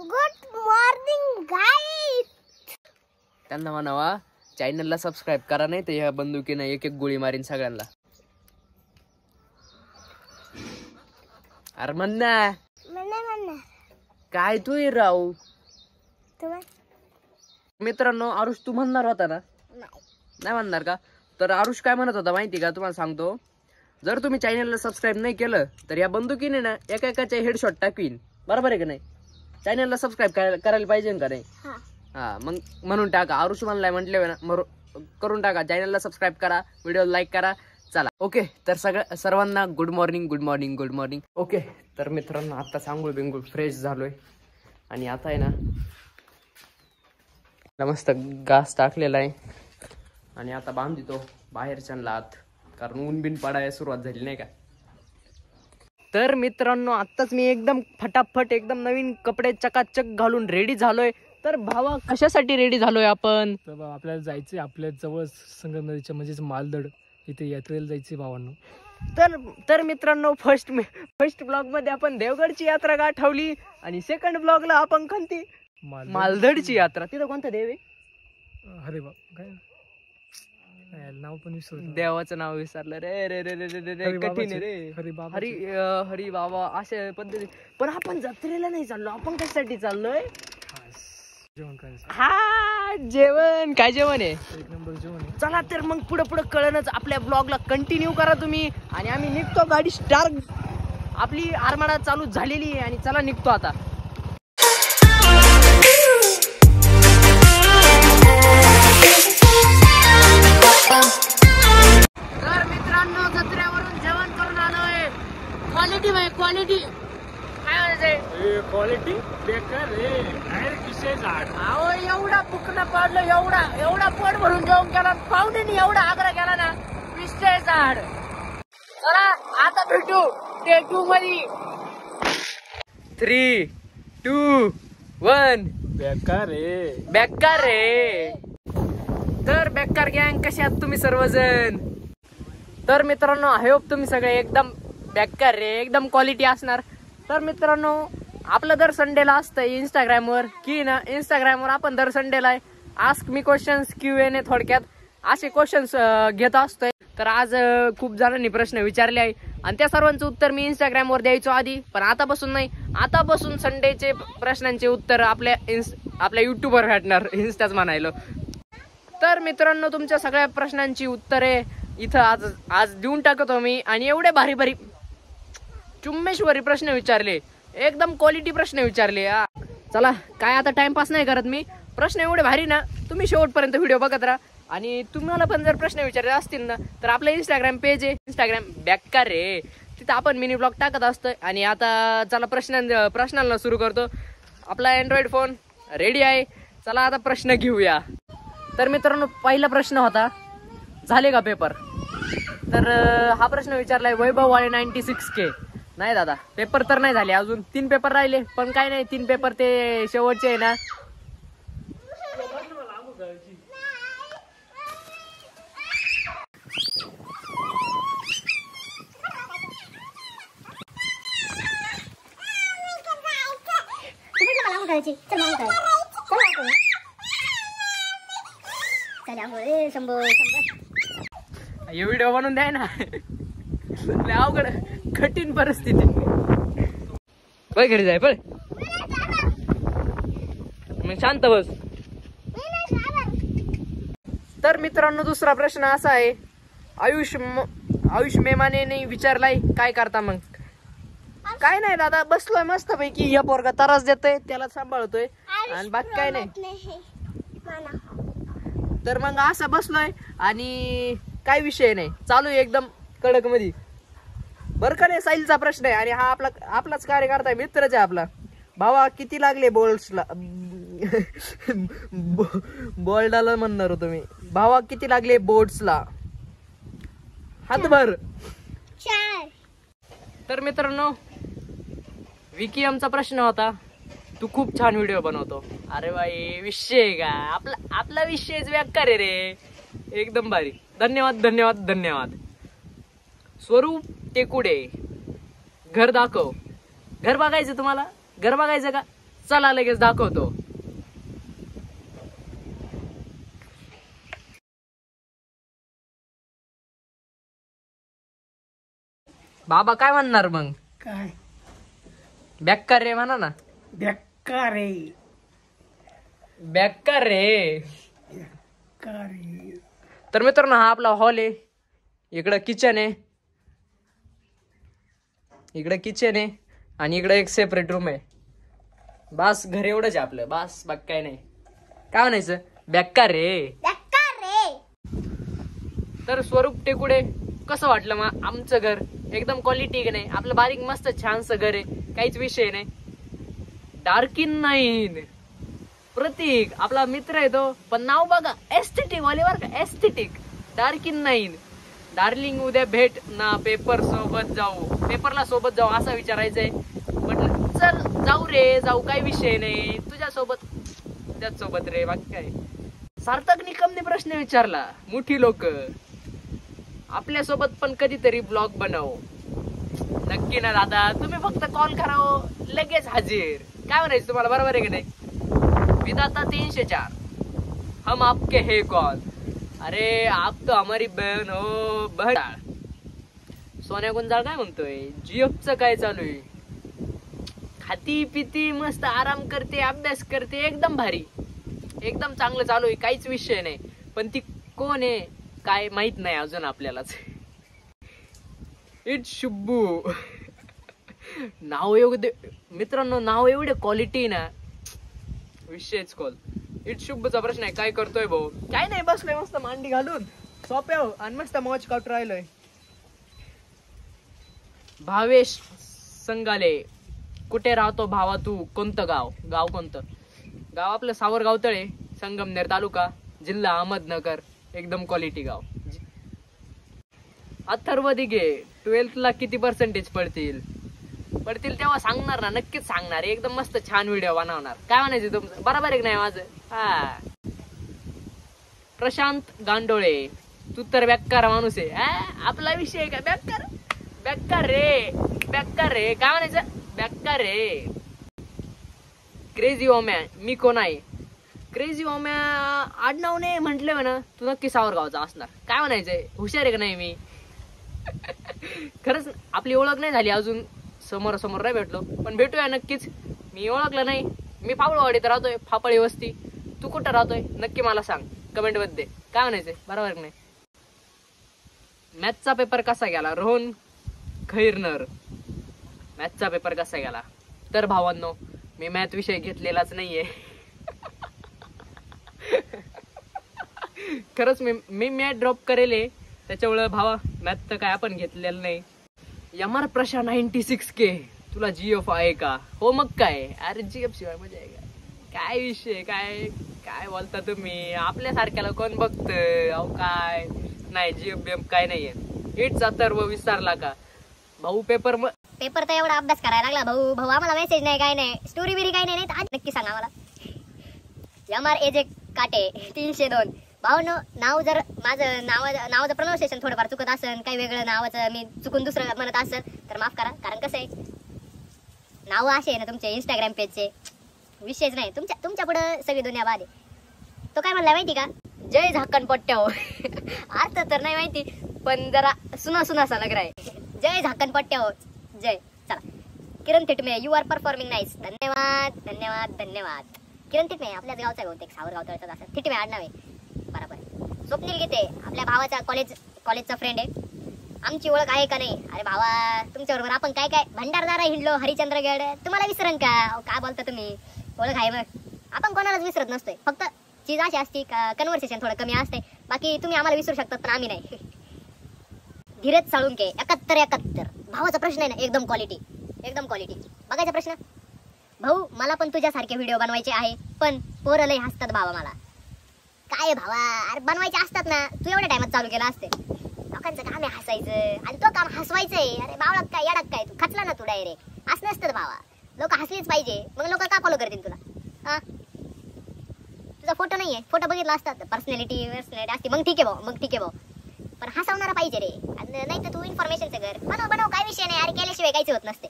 Good morning guys. त्यांना म्हणावा चॅनलला सबस्क्राईब करा, नाही तर ह्या बंदुकीनं एक एक गोळी मारीन सगळ्यांना. अरे म्हण ना. काय तू राहू. मित्रांनो, आरुष तू म्हणणार होता ना? नाही म्हणणार का? तर आरुष काय म्हणत होता माहिती का, तुम्हाला सांगतो. जर तुम्ही चॅनलला सबस्क्राईब नाही केलं तर या बंदुकीने ना एका एकाचे हेडशॉट टाकवीन. बरोबर आहे का नाही? चॅनलला सबस्क्राईब करायला पाहिजे का नाही? हा, मग म्हणून टाका. आरुष म्हणलाय म्हटले ना, करून टाका. चॅनलला सबस्क्राईब करा, व्हिडिओ लाईक करा. चला ओके. तर सर्वांना good morning good morning good morning. Okay, तर मित्रांनो आता सांगूळ बिंगूळ फ्रेश झालोय आणि आता आहे ना मस्त घास टाकलेला आहे आणि आता बांधितो बाहेरच्या आत, कारण ऊन बिन पडायला सुरुवात झाली नाही का. तर मित्रांनो आत्ताच मी एकदम फटाफट एकदम नवीन कपडे चकाचक घालून रेडी झालोय. तर भावा कशासाठी रेडी झालोय आपण? तर आपल्याला जायचंय आपल्या जवळ संगम नदीच्या म्हणजेच मालदड इथे यात्रेला जायचे भावांनो. तर मित्रांनो फर्स्ट ब्लॉग मध्ये आपण देवगडची यात्रा गाठवली आणि सेकंड ब्लॉगला आपण कोणती मालदडची यात्रा. तिथं कोणता देव आहे? अरे बा काय नाव पण विसरलं. देवाचं नाव विसरलं रे रे रे रे रे रे कठीण रे. हरी बाबा अशा पद्धती. पण आपण जत्रेला नाही चाललो, आपण कशासाठी चाललोय? जेवण करायचं. हा जेवण. काय जेवण आहे? एक नंबर जेवण आहे. चला तर मग पुढे कळणच आपल्या ब्लॉगला कंटिन्यू करा तुम्ही. आणि आम्ही निघतो, गाडी स्टार्ट. आपली आरमाडा चालू झालेली आहे आणि चला निघतो आता. तर मित्रांनो जत्रेवरून जेवण करून आलोय. क्वालिटी भाई क्वालिटी. काय म्हणायचंय? क्वालिटी बेकार रे. किशे झाड. अहो एवढा फुकणं पडलं, एवढा पोट भरून जेवण केला, पाहुण्यानी एवढा आग्रह केला ना. विषय झाड. चला आता भेटू डे 2 मध्ये. 3, 2, 1. बेकार रे. बेकार रे. तर बेकार गँग कसे आहात तुम्ही सर्वजण? तर मित्रांनो आय होप तुम्ही सगळे एकदम बेकार रे, एकदम क्वालिटी असणार. तर मित्रांनो आपलं दर संडेला असतं इंस्टाग्रामवर की ना, इंस्टाग्रामवर आपण दर संडेला आस्क मी क्वेश्चन्स Q&A थोडक्यात असे क्वेश्चन्स घेत असतोय. तर आज खूप जणांनी प्रश्न विचारले आहे आणि त्या सर्वांचं उत्तर मी इंस्टाग्रामवर द्यायचो आधी, पण आतापासून नाही. आतापासून संडेचे प्रश्नांचे उत्तर आपल्या युट्यूबवर भेटणार, इंस्टाच म्हणायला. तर मित्रांनो तुमच्या सगळ्या प्रश्नांची उत्तरे इथं आज देऊन टाकतो मी. आणि एवढे भारी भारी चुम्मेश्वरी प्रश्न विचारले, एकदम क्वालिटी प्रश्न विचारले. चला काय आता टाइमपास नाही करत मी. प्रश्न एवढे भारी ना, तुम्ही शेवटपर्यंत व्हिडिओ बघत राहा. आणि तुम्हाला पण जर प्रश्न विचारले असतील ना तर आपलं इंस्टाग्राम पेज आहे, इंस्टाग्राम बेकार रे, तिथं आपण मिनी ब्लॉग टाकत असतोय. आणि आता चला प्रश्नांना सुरू करतो. आपला अँड्रॉइड फोन रेडी आहे. चला आता प्रश्न घेऊया. तर मित्रांनो पहिला प्रश्न होता, झाले का पेपर? तर हा प्रश्न विचारलाय वैभववाले 96K. नाही दादा पेपर तर नाही झाले अजून, 3 पेपर राहिले. पण काय नाही, 3 पेपर ते शेवटचे आहे ना. हे व्हिडिओ बनवून द्याय ना. अवघड कठीण परिस्थिती. पळ घरी जाय, पळ. मग शांत बस. तर मित्रांनो दुसरा प्रश्न असा आहे, आयुष मेमाने विचारलाय काय करता मग? काय नाही दादा बसलोय मस्त पैकी. या पोरगा त्रास देतोय, त्याला सांभाळतोय आणि बाकी काय नाही. तर मग असं बसलोय आणि काय विषय नाही, चालू आहे एकदम कडक मध्ये. बरं का नाही? साहिलचा प्रश्न आहे आणि हा आपलाच कार्यकर्ता आहे, मित्रच आहे आपला. भावा किती लागले बोल्ड्सला? बोल्डाला म्हणणार होतो मी. भावा किती लागले बोर्ड्सला? हातभर. तर मित्रांनो विकी आमचा प्रश्न होता, तू खूप छान व्हिडिओ बनवतो. अरे बाई विषय का आपला विषयच बेकार आहे रे, एकदम भारी. धन्यवाद धन्यवाद धन्यवाद. स्वरूप टेकुडे घर दाखव. घर बघायचं तुम्हाला? घर बघायचं का? चला लगेच दाखवतो. बाबा काय म्हणणार मग? काय बेकार रे म्हणा ना. बेकार रे. बेकार रे. बेकार रे. तर मित्रांनो हा आपला हॉल आहे. इकडं किचन आहे, इकडं किचन आहे आणि इकडं एक सेपरेट रूम आहे. बस घर एवढंच आहे आपलं, बस बाकी काय नाही. काय म्हणायचं? बेकार रे. बेकार रे. तर स्वरूप टेकुडे कसं वाटलं मग आमचं घर? एकदम क्वालिटी नाही आपलं, बारीक मस्त छानसं घर आहे, काहीच विषय नाही. डार्किन नाईन प्रतीक आपला मित्र आहे तो, पण नाव बघा एस्थेटिक वाले बर का, एस्थेटिक. डार्किन नाईन. डार्लिंग उद्या भेट ना, पेपर सोबत जाऊ, पेपरला सोबत जाऊ असं विचारायचंय. म्हटलं चल जाऊ रे, जाऊ, काही विषय नाही, तुझ्या सोबत त्याच सोबत रे, बाकी काय. सार्थक निकमने प्रश्न विचारला, मोठी लोक आपल्या सोबत पण कधीतरी ब्लॉग बनव. नक्की ना दादा, तुम्ही फक्त कॉल करा लगेच हजर. काय म्हणायचं तुम्हाला, बरोबर आहे की नाही? विधाता 304 हम आपके है कॉल. अरे आप तो हमारी बहन हो, बहन. सोन्या गुंजाळ काय म्हणतोय? जिओचं काय चालू आहे? खाती पिती मस्त आराम करते, अभ्यास करते, एकदम भारी, एकदम चांगलं चालू आहे, काहीच विषय नाही. पण ती कोण आहे काय माहित नाही अजून आपल्यालाच. इट्स शुब्बू. नाव एवढे मित्रांनो, नाव एवढे क्वालिटी ना, विषयच कॉल. इट्स शुब्बूचा प्रश्न आहे, काय करतोय भाऊ? काय नाही, बसलोय मस्त मांडी घालून सोप्या आणि मस्त मॉच काउट राहिलोय. भावेश संगाले, कुठे राहतो भावा तू? कोणतं गाव? गाव कोणतं? गाव आपलं सावरगाव तळे, संगमनेर तालुका, जिल्हा अहमदनगर. एकदम क्वालिटी गाव. अथर्व दिघे, 12th ला किती पर्सेंटेज पडतील तेव्हा सांगणार ना, नक्कीच सांगणार. एकदम मस्त छान व्हिडिओ बनवणार. काय म्हणायचं तुमचं, बरोबर आहे की नाही माझं? हा. प्रशांत गांडोळे, तू तर बेकार माणूस आहे. आपला विषय काय बेकार? बेकार रे, बेकार रे. काय म्हणायचं? बेकार रे. क्रेझी ओम्या, मी कोण आहे? क्रेझी ओम्या आडनावने म्हटले म्हणा, तू नक्की सावरगावचा असणार. काय म्हणायचंय, हुशार आहे का नाही मी? खरंच आपली ओळख नाही झाली अजून, समोर समोर नाही भेटलो, पण भेटूया नक्कीच. मी ओळखलं नाही, मी फावळवाडीत राहतोय, फापळी वस्ती. तू कुठं राहतोय नक्की मला सांग कमेंट मध्ये. काय म्हणायचंय, बरोबर नाही? मॅथचा पेपर कसा गेला? रोहन खैरनर, मॅथचा पेपर कसा गेला? तर भावांनो, मी मॅथ विषय घेतलेलाच नाहीये. खरंच मी मॅथ ड्रॉप करेल त्याच्यामुळे भावा, मॅथ तर काय आपण घेतलेलं नाही. यमार प्रशा 96K, तुला जीएफ आहे का? हो मग काय, अरे जीएफ शिवाय मजा आहे का? काय विषय, काय काय बोलता तुम्ही? आपल्यासारख्याला कोण बघत? अहो काय नाही, जीएफ बीएफ काय नाहीये. इट्स अथर्व विसरला का भाऊ? पेपर तर एवढा अभ्यास करायला लागला भाऊ. भाऊ आम्हाला मेसेज नाही, काय नाही, स्टोरी बिरी काय नाही, आज नक्की सांगा मला. यमार एजे काटे 302. भाऊनो, नाव जर माझं नावाचं प्रोनाउन्सिएशन थोडंफार चुकत असेल, काही वेगळं नावाचं मी चुकून दुसरं म्हणत असेल तर माफ करा. कारण कसं आहे, नाव असे आहे ना तुमचे इंस्टाग्राम पेजचे, विषयच नाही. तुमच्या पुढं सगळी दुनिया बाद आहे. तो काय म्हणला माहिती का? जय झाकण पट्ट्याव. अर्थ तर नाही माहिती, पण जरा सुनासा लग रहा है. जय झाकण पट्ट्याव, जय. चला, किरण थिटमे, यू आर परफॉर्मिंग नाईस. धन्यवाद धन्यवाद धन्यवाद. किरण थिटमे आपल्याच गावचा बहुतेक, सावरगाव तळचा असं थिटमे आडनाव आहे. बरोबर. स्वप्नील गीते आपल्या भावाचा कॉलेजचा फ्रेंड आहे. आमची ओळख आहे का नाही? अरे भावा, तुमच्याबरोबर आपण काय काय भंडारदारा हिंडलो, हरिचंद्रगड, तुम्हाला विसरण का? काय बोलता तुम्ही? ओळख आहे मग. आपण कोणालाच विसरत नसतोय, फक्त चीज अशी असती कन्व्हर्सेशन थोडं कमी असते. बाकी तुम्ही आम्हाला विसरू शकतात, पण आम्ही नाही. धीरज साळुंके 71. भावाचा प्रश्न आहे ना, एकदम क्वालिटी, एकदम क्वालिटी. बघायचा प्रश्न, भाऊ मला पण तुझ्यासारखे व्हिडिओ बनवायचे आहे, पण पोरं लय हसतात भावा मला. काय भावा, अरे बनवायचे असतात ना, तू एवढ्या टाइमात चालू केला असते. लोकांचं काम आहे हसायचं, आणि तो काम हसवायचंय. अरे बावळा काय, येडाक काय, तू खचला ना तू डायरेक्ट. असं नसतं भावा, लोक हसलीच पाहिजे, मग लोक का फॉलो करतील तुला? हा, तुझा फोटो नाहीये, फोटो बघितला असतात, पर्सनॅलिटी असते, मग ठीक आहे भाऊ, मग ठीक आहे भाऊ, पण हसवणारा पाहिजे रे. नाही तर तू इन्फॉर्मेशनचं घर बनव, काय विषय नाही. अरे केल्याशिवाय काहीच होत नसते.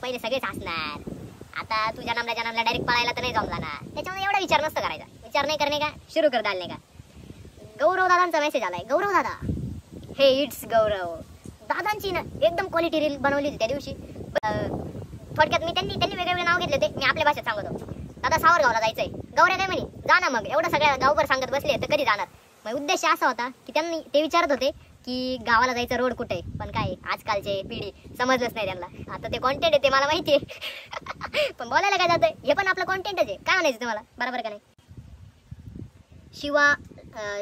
पहिले सगळेच हसणार. आता तुझ्या नामला डायरेक्ट पळायला तर नाही जमला ना, त्याच्यामुळे एवढा विचार नसतं करायचा. विचार नाही करणे का सुरू कर डालणे का. गौरव दादांचा मेसेज आलाय. गौरव दादा, हे इट्स गौरव. दादांची ना एकदम क्वालिटी रील बनवली होती त्या दिवशी. थोडक्यात मी त्यांनी वेगवेगळे नाव घेतले होते, मी आपल्या भाषेत सांगतो. दादा सावरगावला जायचंय. गौऱ्या काय म्हणे जा ना मग, एवढं सगळ्या गावभर सांगत बसले तर कधी जाणार. मग उद्देश असा होता की त्यांनी ते विचारत होते की गावाला जायचं रोड कुठे, पण काय आजकालचे पिढी समजलंच नाही त्यांना. आता ते कॉन्टेंट आहे ते मला माहिती आहे पण बोलायला काय जातंय, हे पण आपलं कॉन्टेंटच आहे. काय म्हणायचं तुम्हाला, बरोबर का नाही.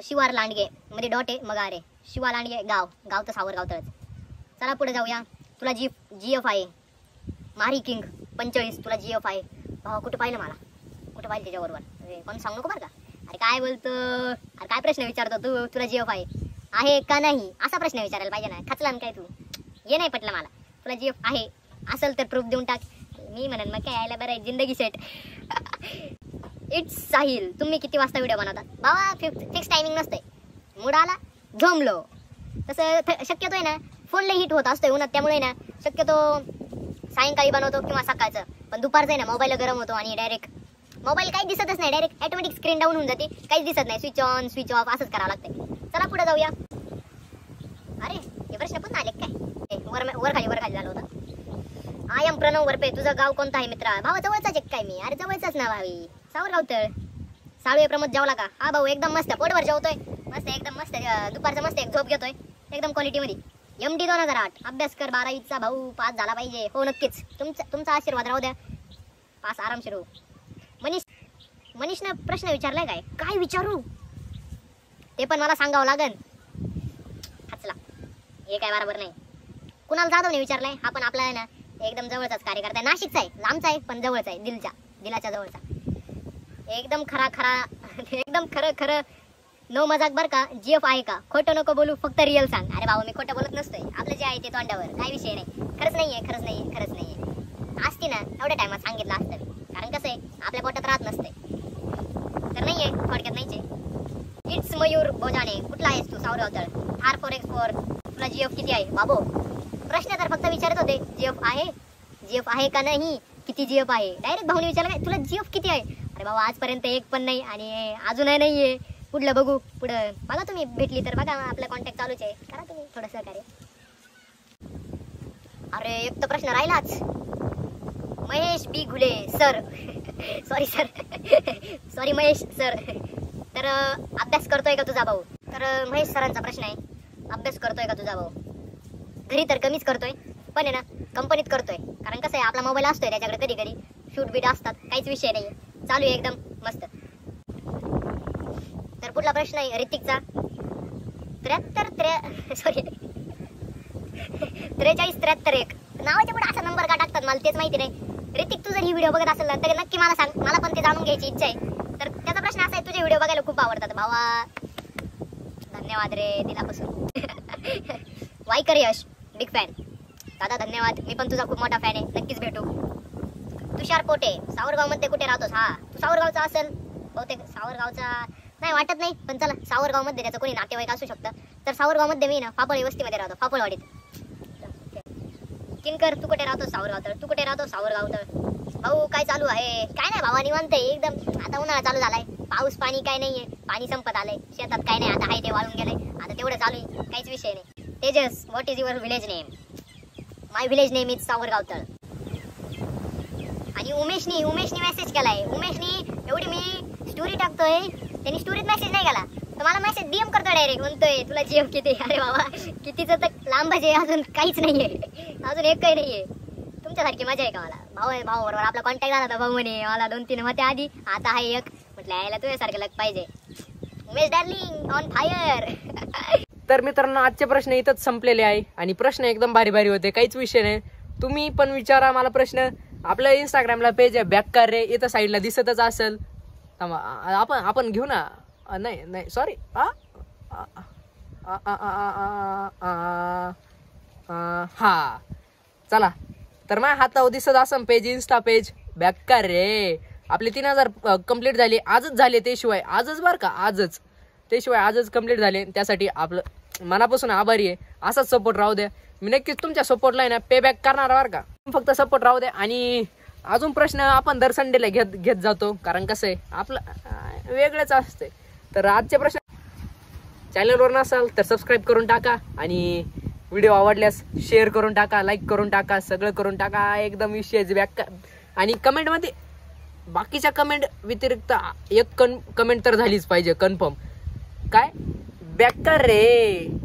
शिवार लांडगे मध्ये डॉट आहे मग अरे शिवा लांडगे गाव तर सावरगाव तरच. चला पुढे जाऊया. तुला GF आहे. मारी किंग 45 तुला GF आहे. भावा कुठे पाहिलं मला, कुठे पाहिलं त्याच्याबरोबर. अरे पण सांग नको बरं का. अरे काय बोलतो, अरे काय प्रश्न विचारतो तू. तुला GF आहे का नाही असा प्रश्न विचारायला पाहिजे ना. खचला काय तू, हे नाही पटलं मला. तुला GF आहे असेल तर प्रूफ देऊन टाक. मी म्हणेन मग काय यायला बरं आहे, जिंदगी सेट. इट्स साहिल, तुम्ही किती वाजता व्हिडिओ बनवतात. भावा फिक्स टायमिंग नसते. मूड आला झोमलो. तसं शक्यतो आहे ना फोनला हिट होत असतोय उन्हात, त्यामुळे ना शक्यतो सायंकाळी बनवतो किंवा सकाळचं. पण दुपारचं आहे ना मोबाईल गरम होतो आणि डायरेक्ट मोबाईल काही दिसतच नाही, डायरेक्ट ऑटोमॅटिक स्क्रीन डाऊन होऊन जाते. काहीच दिसत नाही, स्विच ऑन स्विच ऑफ असंच करावं लागतंय. चला पुढे जाऊया. अरे हे प्रश्न पण आले काय, वर खाली झालं होतं. आय एम प्रणव वरपे, तुझं गाव कोणतं आहे मित्रा. भावा जवळचाच एक काय मी. अरे जवळचाच ना भावी, सावरगाव तळ. साळवे प्रमोद जेवला का. हा भाऊ एकदम मस्त पोटभर जेवतोय, मस्त एकदम मस्त. दुपारचं मस्त एक झोप घेतोय एकदम क्वालिटीमध्ये. MD 2008 अभ्यास कर, 12वीचा भाऊ पास झाला पाहिजे. हो नक्कीच, तुमचा आशीर्वाद राहू द्या, पास आरामशीर हो. मनीषनं प्रश्न विचारलाय. काय विचारू ते पण मला सांगावं लागन. हचला, हे काय बरोबर नाही. कुणाल जाधवने विचारलाय. हा पण आपला आहे ना एकदम जवळचाच कार्यकर्ता आहे. नाशिकचा आहे, लांबचा आहे पण जवळचा आहे, दिलाच्या जवळचा. एकदम एकदम खरं नो मजाक बर का. GF आहे का, खोटं नको बोलू, फक्त रिअल सांग. अरे भाऊ मी खोटं बोलत नसतोय, आपलं जे आहे ते तोंडावर, काय विषय नाही. खरंच नाहीये. असती ना एवढ्या टायमात सांगितलं असतं, कारण कसं आहे आपल्या पोटात राहत नसते तर नाहीये, थोडक्यात नाहीचे. इट्स मयूर बोजाने, कुठला आहेस तू. सावरगाव तळ. R4X4 तुला GF किती आहे. बाबो प्रश्न तर फक्त विचारत होते GF आहे का नाही, किती GF आहे. डायरेक्ट भाऊने विचारलं काय तुला GF किती आहे. अरे बाबा आजपर्यंत एक पण नाही आणि अजूनही नाहीये. पुढलं बघू, पुढं बघा तुम्ही भेटली तर बघा, आपला कॉन्टॅक्ट चालूच आहे, करा तुम्ही थोडं सहकार्य. अरे एक तर प्रश्न राहिलाच. Mahesh B Ghule sir sorry Mahesh sir. तर अभ्यास करतोय का तुझा भाऊ. तर महेश सरांचा प्रश्न आहे, अभ्यास करतोय का तुझा भाऊ. घरी तर कमीच करतोय, पण आहे ना कंपनीत करतोय. कारण कसं आहे आपला मोबाईल असतोय त्याच्याकडे, कधी शूट बीट असतात, काहीच विषय नाही. चालू आहे एकदम मस्त. तर पुढला प्रश्न आहे ऋतिकचा. 43-73-1 नावाच्या पुढे असा नंबर का टाकतात मला तेच माहिती नाही. ऋतिक तू जर ही व्हिडिओ बघत असेल ना तर नक्की मला सांग, मला पण ते जाणून घ्यायची इच्छा आहे. तर त्याचा प्रश्न असा आहे, तुझे व्हिडिओ बघायला खूप आवडतात भावा. धन्यवाद रे दिलापासून. वाईकर यश बिग फॅन. दादा धन्यवाद, मी पण तुझा खूप मोठा फॅन आहे, नक्कीच भेटू. तुषार पोटे, सावरगाव मध्ये कुठे राहतोस. हा तू सावरगावचा असेल बहुतेक. सावरगावचा नाही वाटत नाही, पण चला सावरगाव मध्ये त्याचं कोणी नातेवाईक असू शकतं. तर सावरगाव मध्ये मी ना फापळी वस्तीमध्ये राहतो, फापळवाडीत. किनकर तू कुठे राहतो. सावरगाव तर. तू कुठे राहतो. सावरगाव तर. भाऊ काय चालू आहे. काय नाही भावा निवांत आहे एकदम. आता उन्हाळा चालू झालाय, पाऊस पाणी काय नाहीये, पाणी संपत आलंय. शेतात काय नाही, आता आहे ते वाळून गेलंय, आता तेवढं चालू आहे, काहीच विषय नाही. Tejas, what is your village name. My village name is Savargaon तळ. आणि उमेशनी मेसेज केलाय. उमेशनी एवढी मी स्टोरी टाकतोय, त्यांनी स्टोरीत मेसेज नाही केला तर मला मेसेज DM करतो डायरेक्ट, म्हणतोय तुला GF किती. अरे बाबा कितीचं तर लांबच आहे, अजून काहीच नाहीये, अजून एक काही नाहीये. तुमच्यासारखी मजा आहे का मला. भाऊ बरोबर आपला कॉन्टॅक्ट झाला होता. भाऊ म्हणे मला 2-3 होते आधी, आता आहे एक. म्हटलं यायला तुझ्यासारखं लग पाहिजे. Umesh darling on fire. तर मित्रांनो आजचे प्रश्न इथंच संपलेले आहे आणि प्रश्न एकदम भारी होते, काहीच विषय नाही. तुम्ही पण विचारा मला प्रश्न. आपलं इंस्टाग्रामला पेज आहे बॅककार रे, इथं साईडला दिसतच असेल. आपण घेऊ ना. नाही सॉरी. हा चला. तर माझ्या हातावर दिसत असं पेज, इंस्टा पेज बॅककार रे. आपले 3000 कंप्लीट झाले, आजच झाले. त्याशिवाय आजच बरं का, आजच कंप्लीट झाले. त्यासाठी आपलं मनापासून आभारी आहे. असाच सपोर्ट राहू द्या. मी नक्कीच तुमच्या सपोर्टला आहे ना पे बॅक करणार बरं का. फक्त सपोर्ट राहू द्या आणि अजून प्रश्न आपण दर संडेला घेत जातो, कारण कसं आहे आपलं वेगळंच असते. तर आजचे प्रश्न, चॅनलवर नसाल तर सबस्क्राईब करून टाका आणि व्हिडिओ आवडल्यास शेअर करून टाका, लाईक करून टाका, सगळं करून टाका एकदम विषयाची बेकार. आणि कमेंटमध्ये बाकीच्या कमेंट व्यतिरिक्त एक कमेंट तर झालीच पाहिजे कन्फर्म, काय बेकार रे.